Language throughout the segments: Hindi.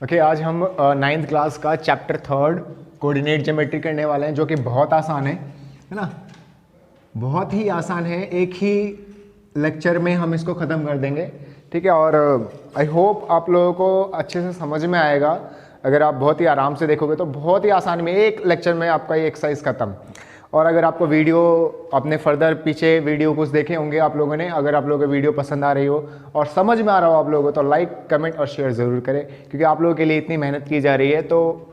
ओके आज हम 9th क्लास का चैप्टर 3 कोऑर्डिनेट ज्योमेट्री करने वाले हैं, जो कि बहुत आसान है ना। बहुत ही आसान है, एक ही लेक्चर में हम इसको ख़त्म कर देंगे, ठीक है। और आई होप आप लोगों को अच्छे से समझ में आएगा। अगर आप बहुत ही आराम से देखोगे तो बहुत ही आसान में एक लेक्चर में आपका ये एक्सरसाइज ख़त्म। और अगर आपको वीडियो अपने फर्दर पीछे वीडियो कुछ देखे होंगे आप लोगों ने, अगर आप लोगों को वीडियो पसंद आ रही हो और समझ में आ रहा हो आप लोगों को, तो लाइक कमेंट और शेयर ज़रूर करें, क्योंकि आप लोगों के लिए इतनी मेहनत की जा रही है। तो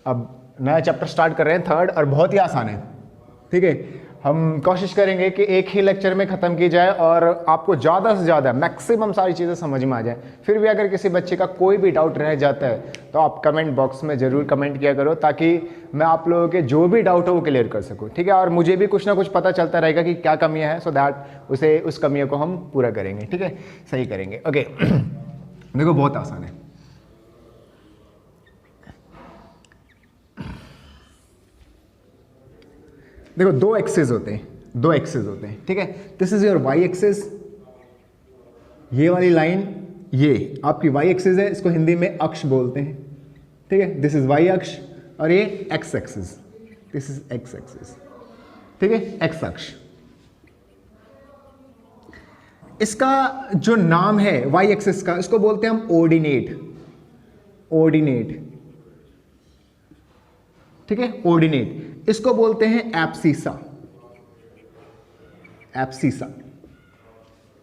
अब नया चैप्टर स्टार्ट कर रहे हैं 3rd, और बहुत ही आसान है, ठीक है। हम कोशिश करेंगे कि एक ही लेक्चर में ख़त्म की जाए और आपको ज़्यादा से ज़्यादा मैक्सिमम सारी चीज़ें समझ में आ जाए। फिर भी अगर किसी बच्चे का कोई भी डाउट रह जाता है तो आप कमेंट बॉक्स में ज़रूर कमेंट किया करो, ताकि मैं आप लोगों के जो भी डाउट हो वो क्लियर कर सकूँ, ठीक है। और मुझे भी कुछ ना कुछ पता चलता रहेगा कि क्या कमियाँ हैं, सो दैट उस कमियों को हम पूरा करेंगे, ठीक है, सही करेंगे। ओके देखो बहुत आसान है। देखो दो एक्सेस होते हैं, ठीक है। This is your y axis, ये वाली लाइन ये आपकी वाई एक्सेस है, इसको हिंदी में अक्ष बोलते हैं, ठीक है। दिस इज वाई अक्ष, और ये x axis, this is x axis, ठीक है, एक्स अक्ष। इसका जो नाम है वाई एक्सेस का, इसको बोलते हैं हम ऑर्डिनेट, ठीक है, ऑर्डिनेट। इसको बोलते हैं एब्सिसा,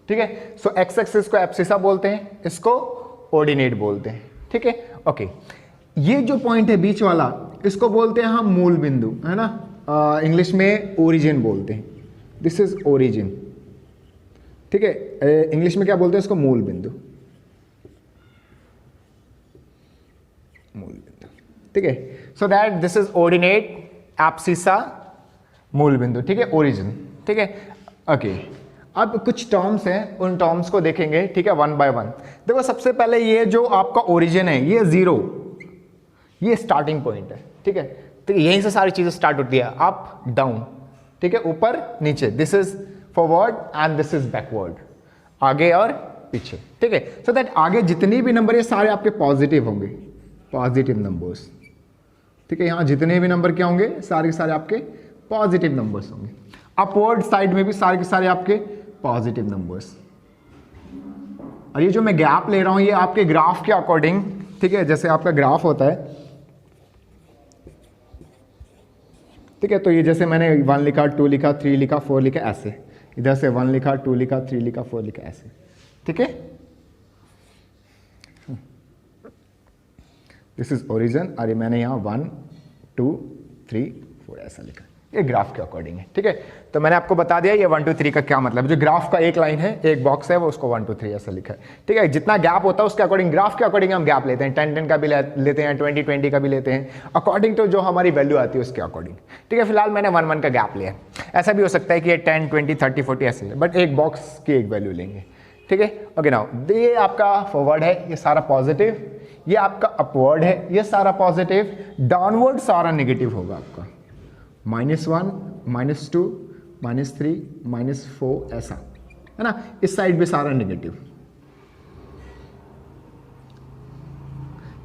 ठीक है। सो एक्स एक्सिस को एब्सिसा बोलते हैं, इसको ऑर्डिनेट बोलते हैं, ठीक है। ओके ये जो पॉइंट है बीच वाला, इसको बोलते हैं हम मूल बिंदु, है ना। इंग्लिश में ओरिजिन बोलते हैं, दिस इज ओरिजिन, ठीक है। इंग्लिश में क्या बोलते हैं इसको? मूल बिंदु, ठीक है। So that this is ordinate, abscissa, मूल बिंदु, ठीक है, ओरिजिन, ठीक है। ओके अब कुछ टर्म्स हैं, उन टर्म्स को देखेंगे, ठीक है, वन बाय वन। देखो सबसे पहले ये जो आपका ओरिजिन है, ये 0, ये स्टार्टिंग पॉइंट है, ठीक है। तो यहीं से सारी चीजें स्टार्ट होती है, अप डाउन, ठीक है, ऊपर नीचे। This is forward and this is backward, आगे और पीछे, ठीक है। सो दैट आगे जितनी भी नंबर, ये सारे आपके पॉजिटिव होंगे, पॉजिटिव नंबर्स, ठीक है। यहाँ जितने भी नंबर क्या होंगे, सारे के सारे आपके पॉजिटिव नंबर्स होंगे। अपवर्ड साइड में भी सारे के सारे आपके पॉजिटिव नंबर्स। और ये जो मैं गैप ले रहा हूं, ये आपके ग्राफ के अकॉर्डिंग, ठीक है, जैसे आपका ग्राफ होता है, ठीक है। तो ये जैसे मैंने 1 लिखा, 2 लिखा, 3 लिखा, 4 लिखा, ऐसे। इधर से 1 लिखा, 2 लिखा, 3 लिखा, 4 लिखा, ऐसे, ठीक है। दिस इज ओरिजिन, और ये मैंने यहाँ 1 2 3 4 ऐसा लिखा, ये ग्राफ के अकॉर्डिंग है, ठीक है। तो मैंने आपको बता दिया ये 1 2 3 का क्या मतलब है। जो ग्राफ का एक लाइन है, एक बॉक्स है, वो उसको 1 2 3 ऐसा लिखा है, ठीक है। जितना गैप होता है उसके अकॉर्डिंग, ग्राफ के अकॉर्डिंग हम गैप लेते हैं, 10 10 का भी लेते हैं, 20 20 का भी लेते हैं, अकॉर्डिंग टू जो हमारी वैल्यू आती है उसके अकॉर्डिंग, ठीक है। फिलहाल मैंने 1 1 का गैप लिया। ऐसा भी हो सकता है कि ये 10 20 30 40 ऐसे है, बट एक बॉक्स की एक वैल्यू लेंगे, ठीक है। ओके नाउ ये आपका फॉरवर्ड है, ये सारा पॉजिटिव, ये आपका अपवर्ड है, ये सारा पॉजिटिव, डाउनवर्ड सारा नेगेटिव होगा आपका, -1 -2 -3 -4 ऐसा, है ना। इस साइड भी सारा नेगेटिव,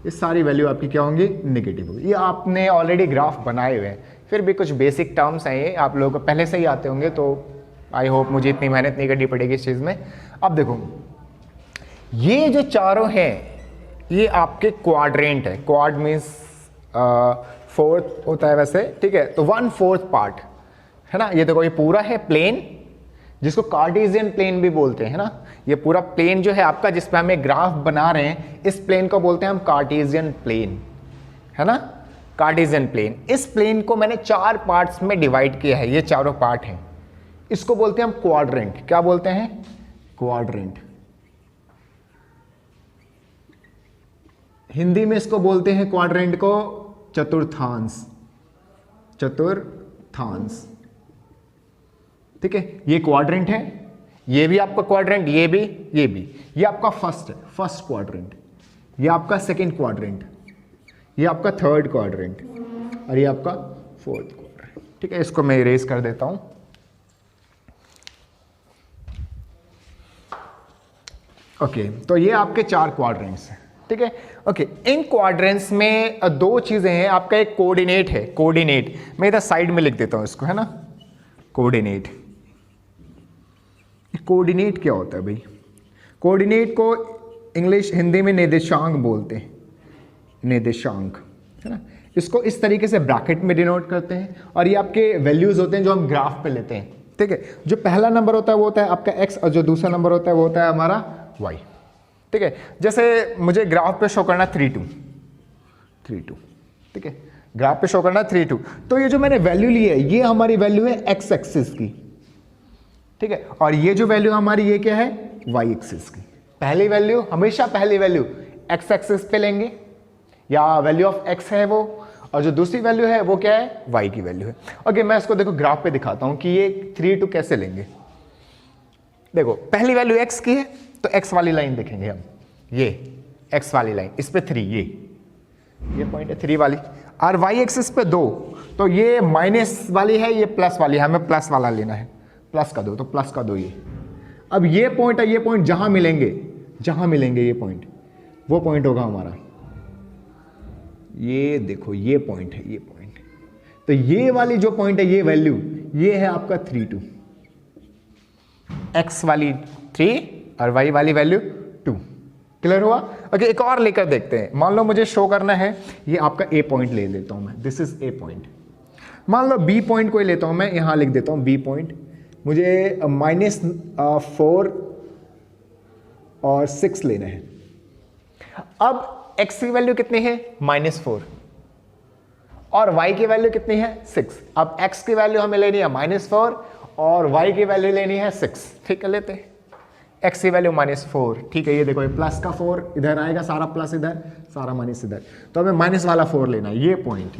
इस सारी वैल्यू आपकी क्या होंगी? नेगेटिव होगी। ये आपने ऑलरेडी ग्राफ बनाए हुए हैं, फिर भी कुछ बेसिक टर्म्स हैं, ये आप लोगों को पहले से ही आते होंगे, तो आई होप मुझे इतनी मेहनत नहीं करनी पड़ेगी इस चीज़ में। अब देखो ये जो चारों हैं, ये आपके क्वाड्रेंट है। क्वाड मीन्स 4th होता है वैसे, ठीक है। तो 1/4 पार्ट, है ना। ये देखो ये पूरा है प्लेन, जिसको कार्टेशियन प्लेन भी बोलते हैं ना। ये पूरा प्लेन जो है आपका, जिस पे हम एक ग्राफ बना रहे हैं, इस प्लेन को बोलते हैं हम कार्टेशियन प्लेन, है ना, कार्टेशियन प्लेन। इस प्लेन को मैंने 4 पार्ट्स में डिवाइड किया है, ये चारों पार्ट हैं, इसको बोलते हैं हम क्वाड्रेंट। क्या बोलते हैं? क्वाड्रेंट। हिंदी में इसको बोलते हैं क्वाड्रेंट को चतुर्थांश, ठीक है। ये क्वाड्रेंट है, ये भी आपका क्वाड्रेंट, ये भी, ये आपका फर्स्ट है, फर्स्ट क्वाड्रेंट, ये आपका सेकंड क्वाड्रेंट, ये आपका थर्ड क्वाड्रेंट, और ये आपका फोर्थ क्वाड्रेंट, ठीक है। इसको मैं इरेज कर देता हूं। ओके तो ये आपके 4 क्वाड्रेंट्स हैं, ठीक है। ओके, इन क्वाड्रेंट्स में दो चीजें हैं। आपका एक कोऑर्डिनेट है, कोऑर्डिनेट मैं इधर साइड में लिख देता हूं इसको, है ना, कोऑर्डिनेट। कोऑर्डिनेट क्या होता है भाई? कोऑर्डिनेट को इंग्लिश हिंदी में निर्देशांक बोलते हैं, निर्देशांक, है ना। इसको इस तरीके से ब्रैकेट में डिनोट करते हैं और ये आपके वैल्यूज होते हैं जो हम ग्राफ पे लेते हैं, ठीक है। जो पहला नंबर होता है वो होता है आपका x और जो दूसरा नंबर होता है वो होता है हमारा y, ठीक है। जैसे मुझे ग्राफ पे शो करना 3 2, ठीक है, ग्राफ पे शो करना 3 2, तो ये जो मैंने वैल्यू ली है ये हमारी वैल्यू है x एक्सिस की, ठीक है, और ये जो वैल्यू हमारी ये क्या है, y एक्सिस की। पहली वैल्यू हमेशा पहली वैल्यू x एक्सिस पे लेंगे या वैल्यू ऑफ x है वो, और जो दूसरी वैल्यू है वो क्या है, y की वैल्यू है। ओके, मैं इसको देखो ग्राफ पे दिखाता हूं कि ये 3 2 कैसे लेंगे। देखो पहली वैल्यू x की है तो x वाली लाइन देखेंगे हम, ये x वाली लाइन, इस पे 3, ये पॉइंट है 3 वाली, और y एक्सिस पे 2, तो ये माइनस वाली है, ये प्लस वाली है, हमें प्लस वाला लेना है, प्लस का 2, तो प्लस का 2 ये। अब ये पॉइंट है, ये पॉइंट जहां मिलेंगे ये पॉइंट, वो पॉइंट होगा हमारा, ये देखो ये पॉइंट है, ये पॉइंट, तो ये वाली जो पॉइंट है, ये वैल्यू, ये है आपका 3 2, x वाली 3 और y वाली वैल्यू 2। क्लियर हुआ? ओके, एक और लेकर देखते हैं। मान लो मुझे शो करना है, ये आपका a पॉइंट ले लेता हूं मैं, दिस इज a पॉइंट। मान लो b पॉइंट को लेता हूं मैं, यहां लिख देता हूं b पॉइंट, मुझे -4 और 6 लेना है। अब x की वैल्यू कितनी है, -4, और y की वैल्यू कितनी है, 6। अब x की वैल्यू हमें लेनी है -4 और y की वैल्यू लेनी है 6, ठीक है, लेते हैं। x की वैल्यू -4, ठीक है, ये देखो ये प्लस का 4 इधर आएगा, सारा प्लस इधर, सारा माइनस इधर, तो हमें माइनस वाला 4 लेना है, ये पॉइंट,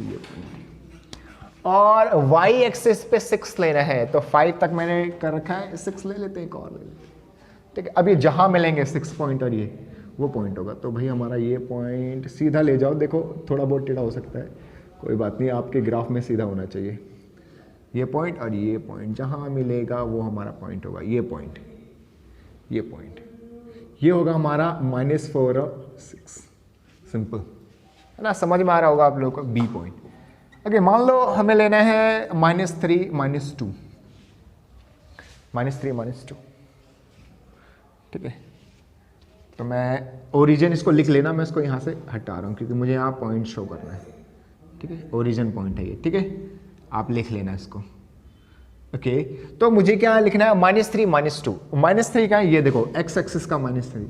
और y एक्सिस पे 6 लेना है, तो 5 तक मैंने कर रखा है, 6 ले लेते हैं, एक और ले लेते हैं, ठीक है। अब ये जहां मिलेंगे 6 पॉइंट और ये वो पॉइंट होगा, तो भाई हमारा ये पॉइंट सीधा ले जाओ, देखो थोड़ा बहुत टेढ़ा हो सकता है, कोई बात नहीं, आपके ग्राफ में सीधा होना चाहिए। ये पॉइंट और ये पॉइंट जहां मिलेगा वो हमारा पॉइंट होगा, ये पॉइंट, ये पॉइंट, ये होगा हमारा -4 और 6। सिंपल है ना, समझ में आ रहा होगा आप लोगों को, बी पॉइंट। ओके, मान लो हमें लेना है -3 -2, -3 -2, ठीक है। तो मैं ओरिजिन इसको लिख लेना, मैं इसको यहाँ से हटा रहा हूँ क्योंकि मुझे यहाँ पॉइंट शो करना है, ठीक है, ओरिजिन पॉइंट है ये, ठीक है, आप लिख लेना इसको। ओके, तो मुझे क्या लिखना है, -3 -2, -3 का ये देखो x एक्सिस का -3,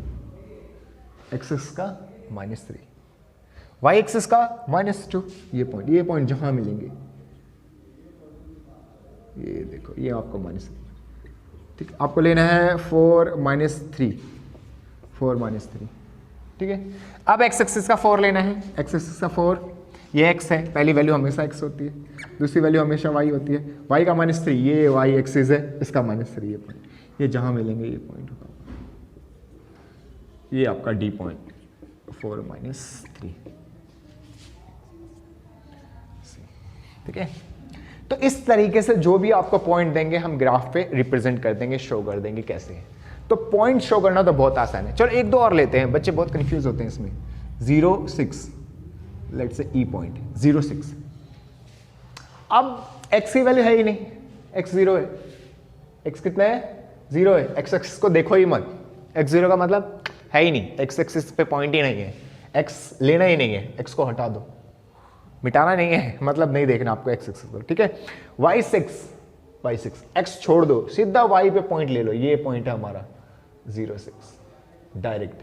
एक्सिस का -3, y एक्सिस का -2, ये पॉइंट जहां मिलेंगे, ये देखो ये आपको -3, ठीक, आपको लेना है 4 -3, ठीक है। अब x एक्सिस का 4 लेना है, x एक्सिस का 4, ये x है, पहली वैल्यू हमेशा x होती है, दूसरी वैल्यू हमेशा y होती है, y का -3, ये y एक्सिस है, इसका -3, ये पॉइंट, ये जहां मिलेंगे ये पॉइंट होगा, ये आपका d पॉइंट, 4 -3, ठीक है। तो इस तरीके से जो भी आपको पॉइंट देंगे हम ग्राफ पे रिप्रेजेंट कर देंगे, शो कर देंगे कैसे है। तो पॉइंट शो करना तो बहुत आसान है। चलो एक दो और लेते हैं, बच्चे बहुत कंफ्यूज होते हैं इसमें। 0 6, लेट्स से ई पॉइंट 0 6। अब x की वैल्यू है ही नहीं, x 0 है, x कितना है, 0 है, x एक्सिस को देखो ही मत, x 0 का मतलब है ही नहीं, x एक्सिस पे पॉइंट ही नहीं है, x लेना ही नहीं है, x को हटा दो, मिटाना नहीं है, मतलब नहीं देखना आपको x एक्सिस पर, ठीक है। y 6, x छोड़ दो, सीधा y पे पॉइंट ले लो, ये पॉइंट है हमारा 0 6, डायरेक्ट,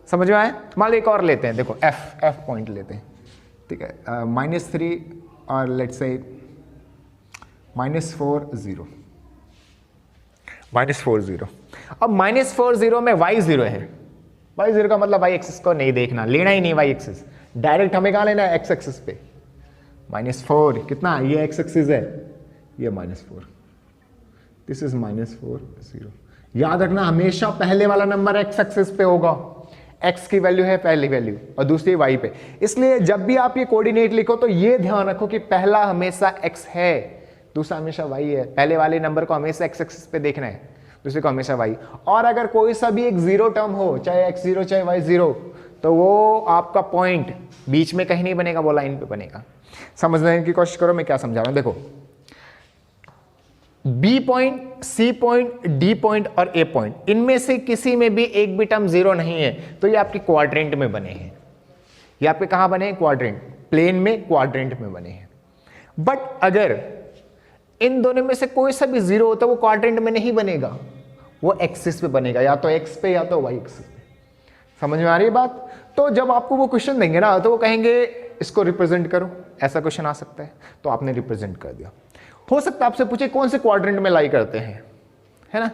समझ में आया। मान लो एक और लेते हैं, देखो f पॉइंट लेते हैं, ठीक है, -3 और लेट्स से -4 0, -4 0। अब -4 0 में y 0 है, y 0 का मतलब y एक्सिस को नहीं देखना, लेना ही नहीं y एक्सिस, डायरेक्ट हमें कहाँ लेना है, x एक्सिस पे, -4 कितना, ये x एक्सिस है, ये -4, दिस इज -4 0। याद रखना हमेशा पहले वाला नंबर x एक्सिस पे होगा, x की वैल्यू है पहली वैल्यू और दूसरी y पे, इसलिए जब भी आप ये कोऑर्डिनेट लिखो तो ये ध्यान रखो कि पहला हमेशा x है, दूसरा हमेशा y है, पहले वाले नंबर को हमेशा x एक्सिस पे देखना है, दूसरे को हमेशा y। और अगर कोई सा भी एक 0 टर्म हो, चाहे x 0 चाहे y 0, तो वो आपका पॉइंट बीच में कहीं नहीं बनेगा, वो लाइन पे बनेगा। समझने की कोशिश करो मैं क्या समझा रहा हूं। देखो B point, C point, D point और ए पॉइंट, इनमें से किसी में भी एक भी टर्म जीरो नहीं है, तो ये आपके क्वाड्रेंट में बने हैं। ये आपके कहां बने हैं? क्वाड्रेंट, प्लेन में क्वाड्रेंट में बने हैं। बट अगर इन दोनों में से कोई सा भी जीरो होता है, वो क्वाड्रेंट में नहीं बनेगा, वो एक्सिस पे बनेगा, या तो एक्स पे या तो वाई एक्सिस पे। समझ में आ रही है बात? तो जब आपको वो क्वेश्चन देंगे ना, तो वो कहेंगे इसको रिप्रेजेंट करो, ऐसा क्वेश्चन आ सकता है, तो आपने रिप्रेजेंट कर दिया। हो सकता है आपसे पूछे कौन से क्वाड्रेंट में लाई करते हैं, है ना?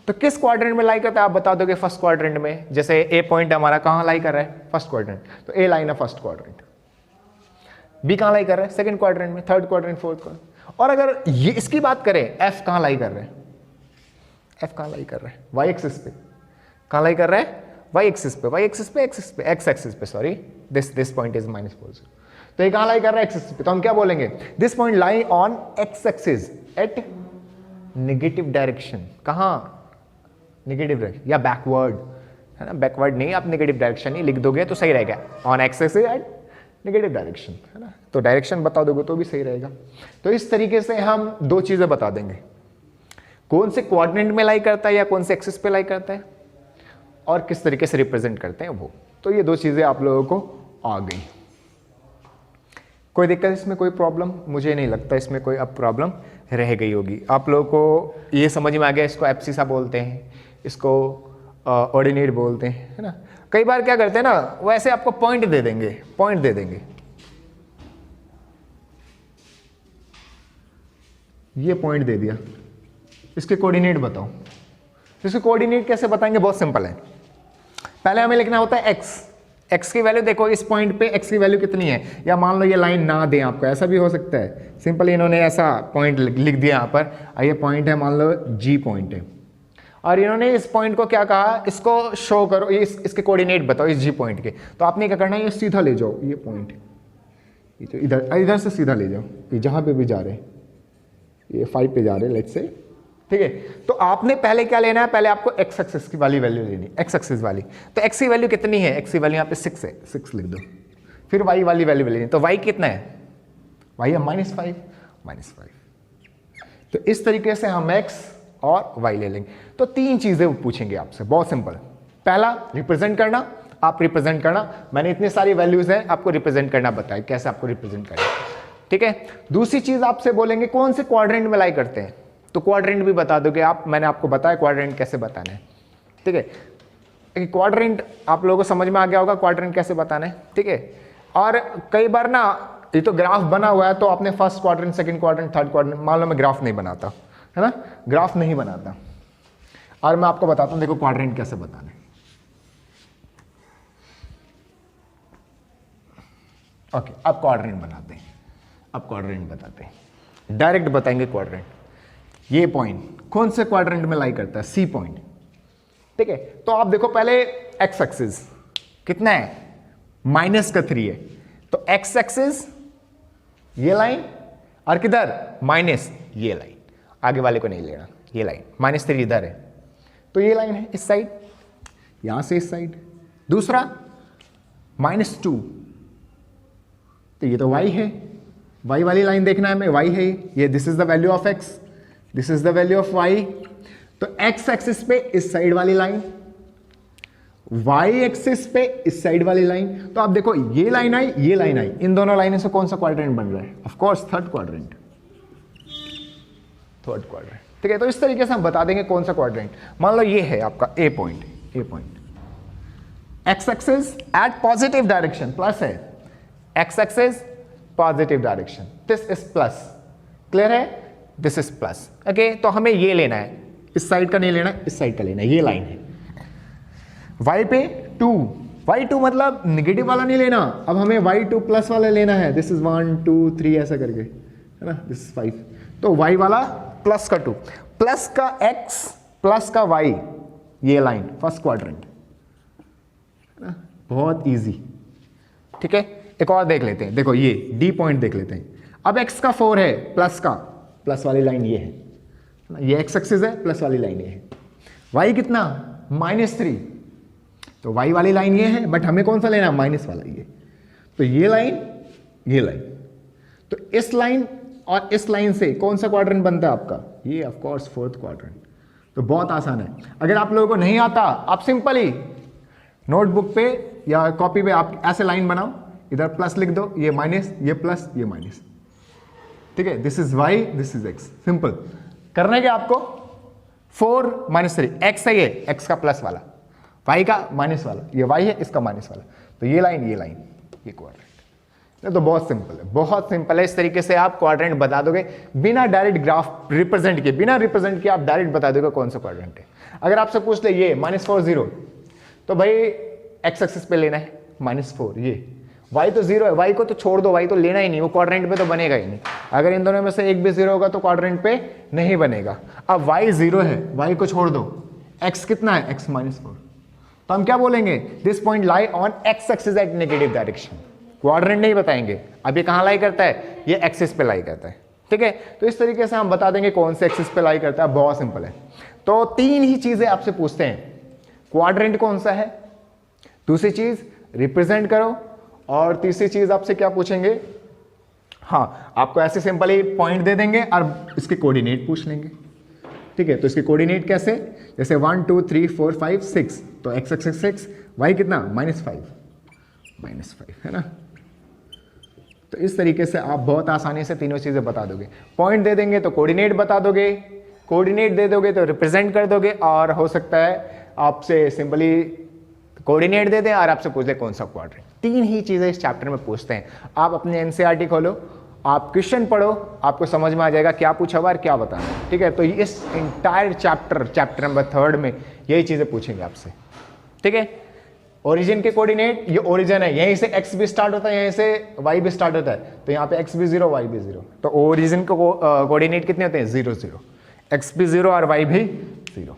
तो किस क्वाड्रेंट में लाई करता है आप बता दोगे? फर्स्ट क्वाड्रेंट में। जैसे ए पॉइंट हमारा कहां लाई कर रहा है? फर्स्ट क्वाड्रेंट, तो ए लाइन है फर्स्ट क्वाड्रेंट। बी कहां लाई कर रहा है? सेकंड क्वाड्रेंट में, थर्ड क्वाड्रेंट, फोर्थ क्वाड्रेंट। और अगर ये इसकी बात करें, एफ कहां लाई कर रहे हैं? एफ कहां लाई कर रहा है? वाई एक्सिस पे। कहां लाई कर रहा है? वाई एक्सिस पे, वाई एक्सिस पे, एक्सिस पे, एक्स एक्सिस पे, सॉरी, दिस पॉइंट इज -4, तो ये कहां लाई कर रहा है? एक्सिस पे। तो हम क्या बोलेंगे? This point lie on x axis eight negative direction. कहां? नेगेटिव डायरेक्शन या बैकवर्ड, है ना? बैकवर्ड नहीं, आप नेगेटिव डायरेक्शन ही लिख दोगे तो सही रहेगा, on x axis eight negative direction, है ना? तो डायरेक्शन बता दोगे तो भी सही रहेगा। तो इस तरीके से हम दो चीजें बता देंगे, कौन से क्वाड्रेंट में लाई करता है या कौन से एक्सिस पे लाई करता है, और किस तरीके से रिप्रेजेंट करते हैं वो। तो ये दो चीजें आप लोगों को आ गई। कोई दिक्कत इसमें, कोई प्रॉब्लम? मुझे नहीं लगता इसमें कोई अब प्रॉब्लम रह गई होगी। आप लोगों को ये समझ में आ गया, इसको एब्सिसा बोलते हैं, इसको ऑर्डिनेट बोलते हैं, है ना? कई बार क्या करते हैं ना, वो ऐसे आपको पॉइंट दे देंगे, पॉइंट दे देंगे, ये पॉइंट दे दिया, इसके कोऑर्डिनेट बताओ। इसके कोऑर्डिनेट कैसे बताएंगे? बहुत सिंपल है। पहले हमें लिखना होता है एक्स, एक्स की वैल्यू देखो इस पॉइंट पे एक्स की वैल्यू कितनी है, या मान लो ये लाइन ना दें आपको, ऐसा भी हो सकता है, सिंपल इन्होंने ऐसा पॉइंट लिख दिया यहाँ पर, ये पॉइंट है, मान लो जी पॉइंट है, और इन्होंने इस पॉइंट को क्या कहा, इसको शो करो, इसके कोऑर्डिनेट बताओ इस जी पॉइंट के। तो आपने क्या करना है, ये सीधा ले जाओ, ये पॉइंट ये तो इधर से सीधा ले जाओ, ये जहाँ पे भी जा रहे हैं, ये 5 पे जा रहे हैं लेट्स से, ठीक है? तो आपने पहले क्या लेना है, पहले आपको एक्स एक्सिस की वाली वैल्यू लेनी, एक्स एक्सिस वाली। तो एक्स की वैल्यू कितनी है? एक्स की वैल्यू यहाँ पे 6 है, 6 लिख दो। फिर वाई वाली वैल्यू लेनी, तो वाई कितना है? वाई है -5, -5। तो इस तरीके से हम एक्स और वाई ले लेंगे। तो तीन चीजें वो पूछेंगे आपसे, बहुत सिंपल। पहला रिप्रेजेंट करना, आप रिप्रेजेंट करना, मैंने इतनी सारी वैल्यूज हैं, आपको रिप्रेजेंट करना बताया कैसे आपको रिप्रेजेंट करना, ठीक है? दूसरी चीज आपसे बोलेंगे कौन से क्वाड्रेंट में लाई करते हैं, तो क्वाड्रेंट भी बता दोगे आप, मैंने आपको बताया क्वाड्रेंट कैसे बताना है, ठीक है? क्वाड्रेंट आप लोगों को समझ में आ गया होगा क्वाड्रेंट कैसे बताना है, ठीक है? और कई बार ना ये तो ग्राफ बना हुआ है, तो आपने first quadrant, second quadrant, third quadrant, मान लो मैं ग्राफ नहीं बनाता, है ना, ग्राफ नहीं बनाता, और मैं आपको बताता हूं देखो क्वाड्रेंट कैसे बताना है। ओके, अब क्वाड्रेंट बनाते हैं, अब क्वाड्रेंट बताते हैं, डायरेक्ट बताएंगे क्वाड्रेंट। ये पॉइंट कौन से क्वाड्रेंट में लाई करता है? सी पॉइंट, ठीक है? तो आप देखो पहले एक्स एक्सिस कितना है, -3 है, तो एक्स एक्सिस ये लाइन, और किधर माइनस ये लाइन, आगे वाले को नहीं लेना, ये लाइन -3 इधर है, तो ये लाइन है इस साइड, यहां से इस साइड। दूसरा -2, तो ये तो y है, y वाली लाइन देखना है हमें, y है ये, this is the value of x, this is the value of y। तो x एक्सिस पे इस साइड वाली लाइन, y एक्सिस पे इस साइड वाली लाइन। तो आप देखो ये लाइन आई, ये लाइन आई, इन दोनों लाइनों से कौन सा क्वाड्रेंट बन रहा है? Of course third quadrant, third quadrant, ठीक है? तो इस तरीके से हम बता देंगे कौन सा क्वाड्रेंट। मान लो ये है आपका A point, A point, X axis at positive direction, plus है, X axis positive direction, this is plus, clear है? This is plus, okay? तो हमें ये लेना है, इस साइड का नहीं लेना, इस साइड का लेना है, ये लाइन है। y पे 2, y2 मतलब निगेटिव वाला नहीं लेना, अब हमें y2 प्लस वाला लेना है, दिस इज 1 2 3 ऐसा करके, है ना, दिस इज 5, तो y वाला प्लस का 2, प्लस का x प्लस का y, ये लाइन फर्स्ट क्वाड्रेंट, है ना, बहुत इजी, ठीक है? एक और देख लेते हैं, देखो ये D पॉइंट देख लेते हैं। अब x का 4 है, प्लस का, प्लस वाली लाइन ये है, ये x एक्सिस है, प्लस वाली लाइन ये है। y कितना? -3, तो y वाली लाइन ये है, बट हमें कौन सा लेना है, माइनस वाला ये। तो ये लाइन, ये लाइन, तो इस लाइन और इस लाइन से कौन सा क्वाड्रेंट बनता है आपका, ये ऑफ कोर्स फोर्थ क्वाड्रेंट। तो बहुत आसान है। अगर आप लोगों को नहीं आता, आप सिंपल ही नोटबुक पे या कॉपी पे आप ऐसे लाइन बनाओ, इधर प्लस लिख दो, ये माइनस, ये प्लस, ये माइनस, ठीक है। This is y, this is x। Simple करना है क्या आपको, 4 - 3 x है, ये x का प्लस वाला, y का माइनस वाला, ये y है, इसका माइनस वाला, तो ये लाइन, ये लाइन, ये क्वाड्रेंट। तो बहुत सिंपल है, बहुत सिंपल है। इस तरीके से आप क्वाड्रेंट बता दोगे बिना डायरेक्ट ग्राफ रिप्रेजेंट किए, बिना रिप्रेजेंट किए आप डायरेक्ट बता दोगे कौन सा क्वाड्रेंट है। अगर आपसे पूछ ले ये -4 0, तो भाई x एक्सिस पे लेना है -4, ये y तो 0 है, y को तो छोड़ दो, y तो लेना ही नहीं, वो क्वाड्रेंट पे तो बनेगा ही नहीं। अगर इन दोनों में से एक भी 0 होगा तो क्वाड्रेंट पे नहीं बनेगा। अब y 0 है, y को छोड़ दो, x कितना है, x -4, तो हम क्या बोलेंगे, this point lie on x axis at negative direction. Quadrant नहीं बताएंगे, अब ये कहां लाई करता है, ये एक्सिस पे लाई करता है, ठीक है। तो इस तरीके से हम बता देंगे कौन से एक्सिस पे लाई करता है, बहुत सिंपल है। तो 3 ही चीजें आपसे पूछते हैं, क्वाड्रेंट कौन सा है, दूसरी चीज रिप्रेजेंट करो, और तीसरी चीज आपसे क्या पूछेंगे, हाँ आपको ऐसे सिंपल ही पॉइंट दे देंगे और इसके कोऑर्डिनेट पूछ लेंगे, ठीक है। तो इसके कोऑर्डिनेट कैसे, जैसे 1 2 3 4 5 6, तो x एक्सिस 6, y कितना -5 है ना। तो इस तरीके से आप बहुत आसानी से तीनों चीजें बता दोगे। पॉइंट दे देंगे तो कोऑर्डिनेट बता दोगे, कोऑर्डिनेट दे दोगे तो रिप्रेजेंट कर दोगे, और हो सकता है आपसे सिंपली कोऑर्डिनेट दे दें और आपसे पूछ ले कौन सा क्वाड्रेंट। 3 ही चीजें इस चैप्टर में पूछते हैं। आप अपने एनसीईआरटी खोलो, आप क्वेश्चन पढ़ो, आपको समझ में आ जाएगा क्या पूछा हुआ और क्या बताना है, ठीक है। तो इस इंटायर चैप्टर नंबर 3 में यही चीजें पूछेंगे आपसे, ठीक है। ओरिजिन के कोऑर्डिनेट, ये ओरिजिन है, यहीं से x भी स्टार्ट होता है, यहीं से y भी स्टार्ट होता है, तो यहाँ पे x भी 0 y भी 0, तो ओरिजिन को कोऑर्डिनेट कितने होते हैं, 0 0, x भी 0 और y भी 0,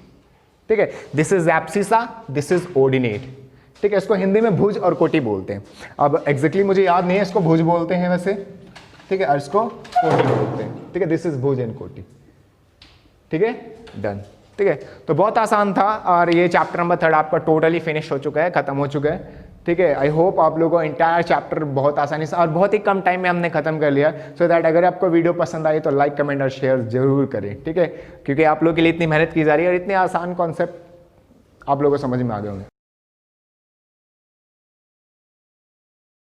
ठीक है। This is abscissa, this is ordinate, ठीक है। इसको हिंदी में भुज और कोटि बोलते हैं। अब एग्जैक्टली मुझे याद नहीं है, इसको भुज बोलते हैं वैसे, ठीक है, और इसको कोटि बोलते हैं, ठीक है। दिस इज भुज एंड कोटि, ठीक है, डन, ठीक है। तो बहुत आसान था, और ये चैप्टर नंबर 3 आपका टोटली फिनिश हो चुका है, खत्म हो चुका है, ठीक है। आई होप आप लोगों को इंटायर चैप्टर बहुत आसानी से और बहुत ही कम टाइम में हमने खत्म कर लिया, सो दैट अगर आपको वीडियो पसंद आई तो लाइक कमेंट और शेयर जरूर करें, ठीक है, क्योंकि आप लोगों के लिए इतनी मेहनत की जा रही है और इतने आसान कॉन्सेप्ट आप लोगों को समझ में आ गए होंगे।